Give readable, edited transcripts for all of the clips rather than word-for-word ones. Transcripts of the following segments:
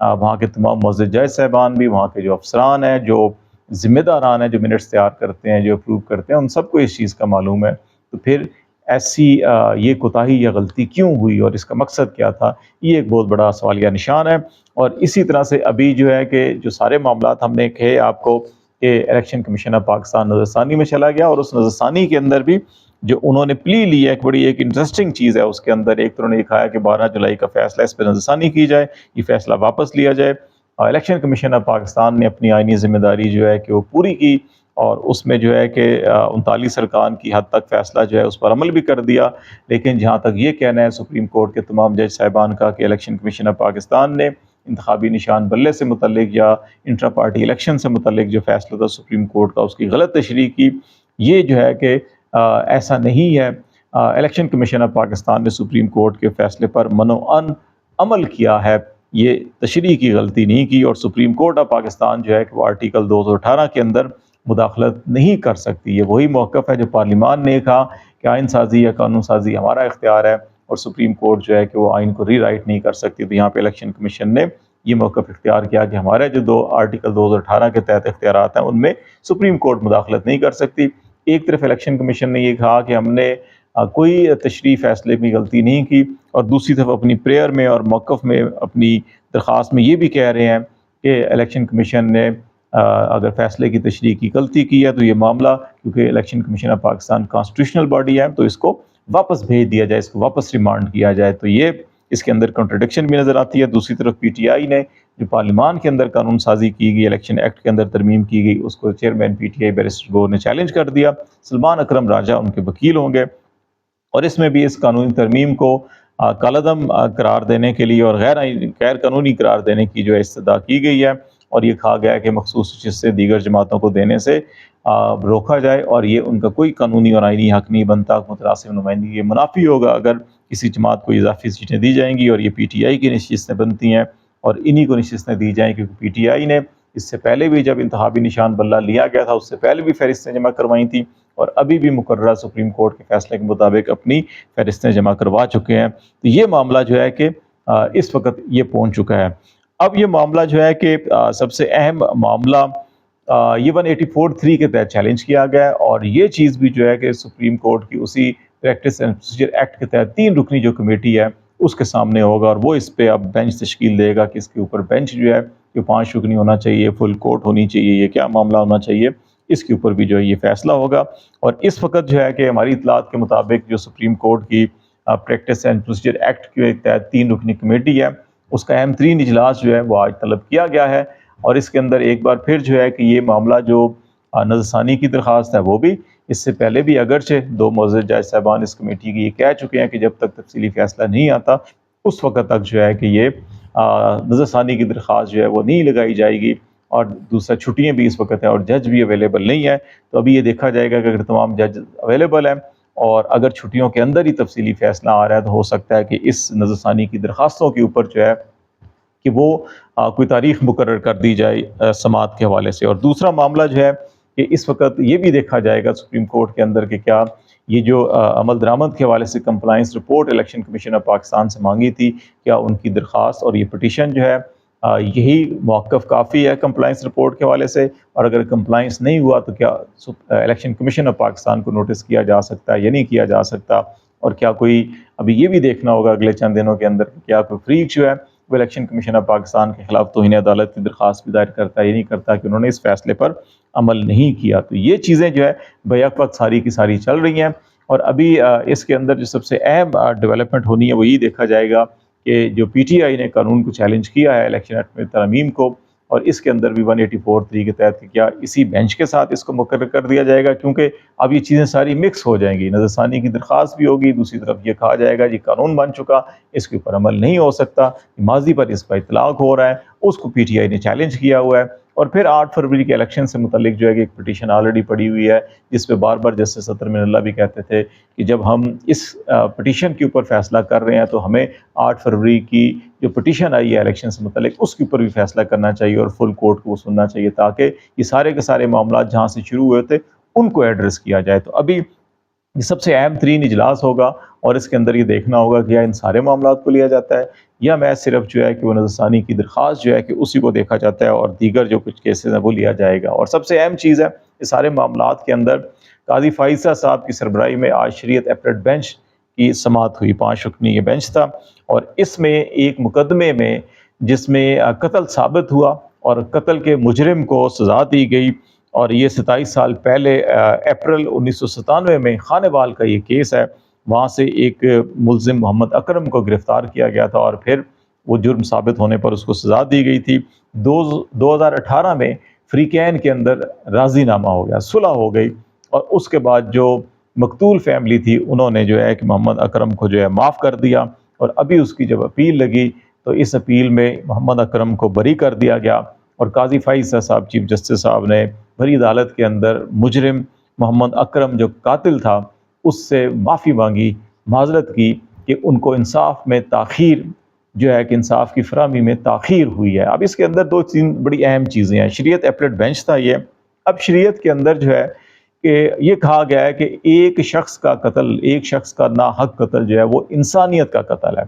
وہاں کے تمام معزز جج صاحبان بھی، وہاں کے جو افسران ہیں، جو ذمہ داران ہیں، جو منٹس تیار کرتے ہیں، جو اپروو کرتے ہیں، ان سب کو اس چیز کا معلوم ہے. تو پھر ایسی یہ کوتاہی یا غلطی کیوں ہوئی اور اس کا مقصد کیا تھا، یہ ایک بہت بڑا سوالیہ نشان ہے. اور اسی طرح سے ابھی جو ہے کہ جو سارے معاملات ہم نے کہے آپ کو کہ الیکشن کمیشن آف پاکستان نظر ثانی میں چلا گیا، اور اس نظر ثانی کے اندر بھی جو انہوں نے پلی لی ہے، ایک بڑی ایک انٹرسٹنگ چیز ہے اس کے اندر. ایک تو انہوں نے یہ کہا کہ 12 جولائی کا فیصلہ اس پہ نظر ثانی کی جائے، یہ فیصلہ واپس لیا جائے. الیکشن کمیشن آف پاکستان نے اپنی آئینی ذمہ داری جو ہے کہ وہ پوری کی، اور اس میں جو ہے کہ 39 ارکان کی حد تک فیصلہ جو ہے اس پر عمل بھی کر دیا. لیکن جہاں تک یہ کہنا ہے سپریم کورٹ کے تمام جج صاحبان کا کہ الیکشن کمیشن آف پاکستان نے انتخابی نشان بلے سے متعلق یا انٹرا پارٹی الیکشن سے متعلق جو فیصلہ تھا سپریم کورٹ کا، اس کی غلط تشریح کی، یہ جو ہے کہ ایسا نہیں ہے. الیکشن کمیشن آف پاکستان نے سپریم کورٹ کے فیصلے پر منوعاً عمل کیا ہے، یہ تشریح کی غلطی نہیں کی. اور سپریم کورٹ آف پاکستان جو ہے کہ وہ آرٹیکل 218 کے اندر مداخلت نہیں کر سکتی. یہ وہی موقف ہے جو پارلیمان نے کہا کہ آئین سازی یا قانون سازی ہمارا اختیار ہے، اور سپریم کورٹ جو ہے کہ وہ آئین کو ری رائٹ نہیں کر سکتی. تو یہاں پہ الیکشن کمیشن نے یہ موقف اختیار کیا کہ ہمارے جو دو آرٹیکل 2018 کے تحت اختیارات ہیں ان میں سپریم کورٹ مداخلت نہیں کر سکتی. ایک طرف الیکشن کمیشن نے یہ کہا کہ ہم نے کوئی تشریح فیصلے میں غلطی نہیں کی، اور دوسری طرف اپنی پریئر میں اور موقف میں اپنی درخواست میں یہ بھی کہہ رہے ہیں کہ الیکشن کمیشن نے اگر فیصلے کی تشریح کی غلطی کی ہے تو یہ معاملہ، کیونکہ election commission of Pakistan constitutional body ہے، تو اس کو واپس بھیج دیا جائے، اس کو واپس ریمانڈ کیا جائے. تو یہ اس کے اندر کنٹراڈکشن بھی نظر آتی ہے. دوسری طرف پی ٹی آئی نے جو پارلیمان کے اندر قانون سازی کی گئی، الیکشن ایکٹ کے اندر ترمیم کی گئی، اس کو chairman P T I barrister گور نے چیلنج کر دیا. سلمان اکرم راجہ ان کے وکیل ہوں گے، اور اس میں بھی اس قانونی ترمیم کو کالعدم قرار دینے کے لیے اور غیر قانونی قرار دینے کی جو ہے استدعا کی گئی ہے، اور یہ کہا گیا ہے کہ مخصوص حصے دیگر جماعتوں کو دینے سے روکا جائے، اور یہ ان کا کوئی قانونی اور آئینی حق نہیں بنتا. متناسب نمائندگی یہ منافی ہوگا اگر کسی جماعت کو اضافی سیٹیں دی جائیں گی، اور یہ پی ٹی آئی کی نشستیں بنتی ہیں اور انہی کو نشستیں دی جائیں، کیونکہ پی ٹی آئی نے اس سے پہلے بھی جب انتخابی نشان بلہ لیا گیا تھا اس سے پہلے بھی فہرستیں جمع کروائی تھیں، اور ابھی بھی مقررہ سپریم کورٹ کے فیصلے کے مطابق اپنی فہرستیں جمع کروا چکے ہیں. تو یہ معاملہ جو ہے کہ اس وقت یہ پہنچ چکا ہے. اب یہ معاملہ جو ہے کہ سب سے اہم معاملہ یہ 184(3) کے تحت چیلنج کیا گیا ہے، اور یہ چیز بھی جو ہے کہ سپریم کورٹ کی اسی پریکٹس اینڈ پروسیجر ایکٹ کے تحت 3 رکنی جو کمیٹی ہے اس کے سامنے ہوگا، اور وہ اس پہ اب بینچ تشکیل دے گا کہ اس کے اوپر بینچ جو ہے کہ 5 رکنی ہونا چاہیے، فل کورٹ ہونی چاہیے، یہ کیا معاملہ ہونا چاہیے، اس کے اوپر بھی جو ہے یہ فیصلہ ہوگا. اور اس وقت جو ہے کہ ہماری اطلاعات کے مطابق جو سپریم کورٹ کی پریکٹس اینڈ پروسیجر ایکٹ کے تحت 3 رکنی کمیٹی ہے، اس کا اہم ترین اجلاس جو ہے وہ آج طلب کیا گیا ہے. اور اس کے اندر ایک بار پھر جو ہے کہ یہ معاملہ جو نظر ثانی کی درخواست ہے وہ بھی اس سے پہلے بھی اگرچہ 2 معزز جج صاحبان اس کمیٹی کی یہ کہہ چکے ہیں کہ جب تک تفصیلی فیصلہ نہیں آتا اس وقت تک جو ہے کہ یہ نظر ثانی کی درخواست جو ہے وہ نہیں لگائی جائے گی. اور دوسرا چھٹیاں بھی اس وقت ہیں اور جج بھی اویلیبل نہیں ہے. تو ابھی یہ دیکھا جائے گا کہ اگر تمام جج اویلیبل ہیں اور اگر چھٹیوں کے اندر ہی تفصیلی فیصلہ آ رہا ہے تو ہو سکتا ہے کہ اس نظر ثانی کی درخواستوں کے اوپر جو ہے کہ وہ کوئی تاریخ مقرر کر دی جائے سماعت کے حوالے سے. اور دوسرا معاملہ جو ہے کہ اس وقت یہ بھی دیکھا جائے گا سپریم کورٹ کے اندر کہ کیا یہ جو عمل درآمد کے حوالے سے compliance report election commission of Pakistan سے مانگی تھی، کیا ان کی درخواست اور یہ پٹیشن جو ہے یہی موقف کافی ہے کمپلائنس رپورٹ کے حوالے سے، اور اگر کمپلائنس نہیں ہوا تو کیا الیکشن کمیشن آف پاکستان کو نوٹس کیا جا سکتا ہے یا نہیں کیا جا سکتا. اور کیا کوئی ابھی یہ بھی دیکھنا ہوگا اگلے چند دنوں کے اندر کہ کیا کوئی فریق جو ہے وہ الیکشن کمیشن آف پاکستان کے خلاف توہین عدالت کی درخواست بھی دائر کرتا ہے یا نہیں کرتا کہ انہوں نے اس فیصلے پر عمل نہیں کیا. تو یہ چیزیں جو ہے بیک وقت ساری کی ساری چل رہی ہیں. اور ابھی اس کے اندر جو سب سے اہم ڈیولپمنٹ ہونی ہے وہ یہ دیکھا جائے گا کہ جو پی ٹی آئی نے قانون کو چیلنج کیا ہے الیکشن ایکٹ میں ترمیم کو، اور اس کے اندر بھی 184(3) کے تحت کیا اسی بینچ کے ساتھ اس کو مقرر کر دیا جائے گا، کیونکہ اب یہ چیزیں ساری مکس ہو جائیں گی. نظر ثانی کی درخواست بھی ہوگی، دوسری طرف یہ کہا جائے گا یہ قانون بن چکا، اس کے اوپر عمل نہیں ہو سکتا، ماضی پر اس کا اطلاق ہو رہا ہے، اس کو پی ٹی آئی نے چیلنج کیا ہوا ہے. اور پھر 8 فروری کے الیکشن سے متعلق جو ہے کہ ایک پٹیشن آلریڈی پڑی ہوئی ہے جس پہ بار بار جسٹس اطہر من اللہ بھی کہتے تھے کہ جب ہم اس پٹیشن کے اوپر فیصلہ کر رہے ہیں تو ہمیں 8 فروری کی جو پٹیشن آئی ہے الیکشن سے متعلق اس کے اوپر بھی فیصلہ کرنا چاہیے اور فل کورٹ کو سننا چاہیے تاکہ یہ سارے کے سارے معاملات جہاں سے شروع ہوئے تھے ان کو ایڈریس کیا جائے. تو ابھی یہ سب سے اہم ترین اجلاس ہوگا اور اس کے اندر یہ دیکھنا ہوگا کہ یا ان سارے معاملات کو لیا جاتا ہے یا میں صرف جو ہے کہ وہ نظر ثانی کی درخواست جو ہے کہ اسی کو دیکھا جاتا ہے اور دیگر جو کچھ کیسز ہیں وہ لیا جائے گا۔ اور سب سے اہم چیز ہے اس سارے معاملات کے اندر قاضی فائزہ صاحب کی سربراہی میں آج شریعت اپیلیٹ بینچ کی سماعت ہوئی، 5 رکنی یہ بینچ تھا، اور اس میں ایک مقدمے میں جس میں قتل ثابت ہوا اور قتل کے مجرم کو سزا دی گئی، اور یہ 27 سال پہلے اپریل 1997 میں خانے وال کا یہ کیس ہے، وہاں سے ایک ملزم محمد اکرم کو گرفتار کیا گیا تھا اور پھر وہ جرم ثابت ہونے پر اس کو سزا دی گئی تھی۔ 2018 میں فریقین کے اندر راضی نامہ ہو گیا، صلح ہو گئی، اور اس کے بعد جو مقتول فیملی تھی انہوں نے جو ہے کہ محمد اکرم کو جو ہے معاف کر دیا، اور ابھی اس کی جب اپیل لگی تو اس اپیل میں محمد اکرم کو بری کر دیا گیا، اور قاضی فائزہ صاحب چیف جسٹس صاحب نے بڑی عدالت کے اندر مجرم محمد اکرم جو قاتل تھا اس سے معافی مانگی، معذرت کی کہ ان کو انصاف میں تاخیر جو ہے کہ انصاف کی فراہمی میں تاخیر ہوئی ہے۔ اب اس کے اندر 2-3 بڑی اہم چیزیں ہیں۔ شریعت اپیلیٹ بینچ تھا یہ، اب شریعت کے اندر جو ہے کہ یہ کہا گیا ہے کہ ایک شخص کا قتل، ایک شخص کا ناحق قتل جو ہے وہ انسانیت کا قتل ہے۔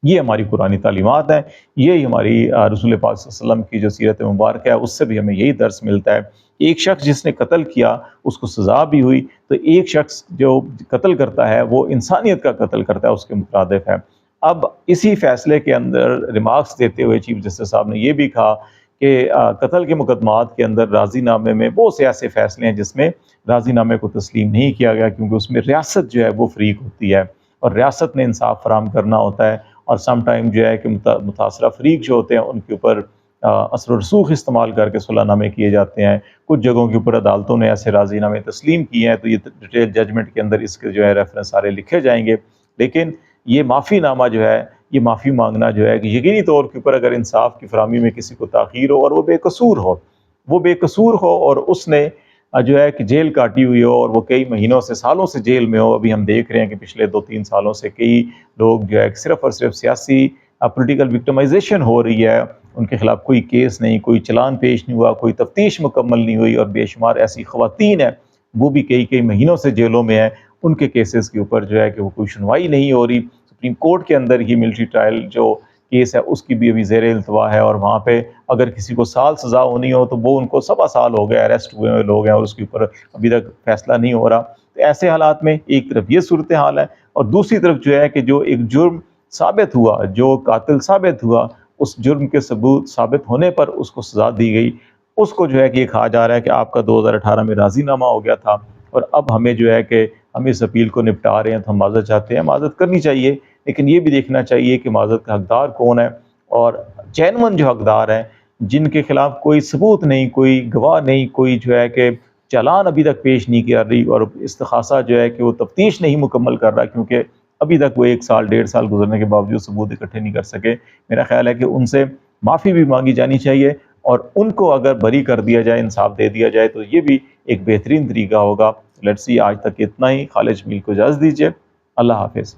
یہ ہماری قرآنی تعلیمات ہیں، یہی ہماری رسول پاک صلی اللہ علیہ وسلم کی جو سیرت مبارکہ ہے اس سے بھی ہمیں یہی درس ملتا ہے۔ ایک شخص جس نے قتل کیا اس کو سزا بھی ہوئی، تو ایک شخص جو قتل کرتا ہے وہ انسانیت کا قتل کرتا ہے، اس کے مترادف ہے۔ اب اسی فیصلے کے اندر ریمارکس دیتے ہوئے چیف جسٹس صاحب نے یہ بھی کہا کہ قتل کے مقدمات کے اندر راضی نامے میں بہت سے ایسے فیصلے ہیں جس میں راضی نامے کو تسلیم نہیں کیا گیا، کیونکہ اس میں ریاست جو ہے وہ فریق ہوتی ہے اور ریاست نے انصاف فراہم کرنا ہوتا ہے، اور سم ٹائم جو ہے کہ متاثرہ فریق جو ہوتے ہیں ان کے اوپر اثر و رسوخ استعمال کر کے صلح نامے کیے جاتے ہیں۔ کچھ جگہوں کے اوپر عدالتوں نے ایسے راضی نامے تسلیم کیے ہیں، تو یہ ڈیٹیل ججمنٹ کے اندر اس کے جو ہے ریفرنس سارے لکھے جائیں گے، لیکن یہ معافی نامہ جو ہے، یہ معافی مانگنا جو ہے کہ یقینی طور کے اوپر اگر انصاف کی فراہمی میں کسی کو تاخیر ہو اور وہ بے قصور ہو اور اس نے جو ہے کہ جیل کاٹی ہوئی ہو اور وہ کئی مہینوں سے سالوں سے جیل میں ہو، ابھی ہم دیکھ رہے ہیں کہ پچھلے 2-3 سالوں سے کئی لوگ جو ہے صرف اور صرف سیاسی پولیٹیکل وکٹمائزیشن ہو رہی ہے، ان کے خلاف کوئی کیس نہیں، کوئی چلان پیش نہیں ہوا، کوئی تفتیش مکمل نہیں ہوئی، اور بے شمار ایسی خواتین ہیں وہ بھی کئی مہینوں سے جیلوں میں ہیں، ان کے کیسز کے اوپر جو ہے کہ وہ کوئی سنوائی نہیں ہو رہی۔ سپریم کورٹ کے اندر ہی ملٹری ٹرائل جو کیس ہے اس کی بھی ابھی زیر التوا ہے، اور وہاں پہ اگر کسی کو سال سزا ہونی ہو تو وہ ان کو 7 سال ہو گئے اریسٹ ہوئے لوگ ہیں اور اس کے اوپر ابھی تک فیصلہ نہیں ہو رہا۔ تو ایسے حالات میں ایک طرف یہ صورتحال ہے، اور دوسری طرف جو ہے کہ جو ایک جرم ثابت ہوا، جو قاتل ثابت ہوا، اس جرم کے ثبوت ثابت ہونے پر اس کو سزا دی گئی، اس کو جو ہے کہ یہ کہا جا رہا ہے کہ آپ کا 2018 میں راضی نامہ ہو گیا تھا اور اب ہمیں جو ہے کہ ہم اس اپیل کو نپٹا رہے ہیں تو ہم معذرت چاہتے ہیں۔ معذرت کرنی چاہیے، لیکن یہ بھی دیکھنا چاہیے کہ معذرت کا حقدار کون ہے، اور جینون جو حقدار ہیں جن کے خلاف کوئی ثبوت نہیں، کوئی گواہ نہیں، کوئی جو ہے کہ چالان ابھی تک پیش نہیں کر رہی، اور استخاصہ جو ہے کہ وہ تفتیش نہیں مکمل کر رہا کیونکہ ابھی تک وہ 1 سال 1.5 سال گزرنے کے باوجود ثبوت اکٹھے نہیں کر سکے۔ میرا خیال ہے کہ ان سے معافی بھی مانگی جانی چاہیے، اور ان کو اگر بری کر دیا جائے، انصاف دے دیا جائے، تو یہ بھی ایک بہترین طریقہ ہوگا۔ لیٹس سی، آج تک اتنا ہی۔ خالد جمیل کو اجازت دیجیے، اللہ حافظ۔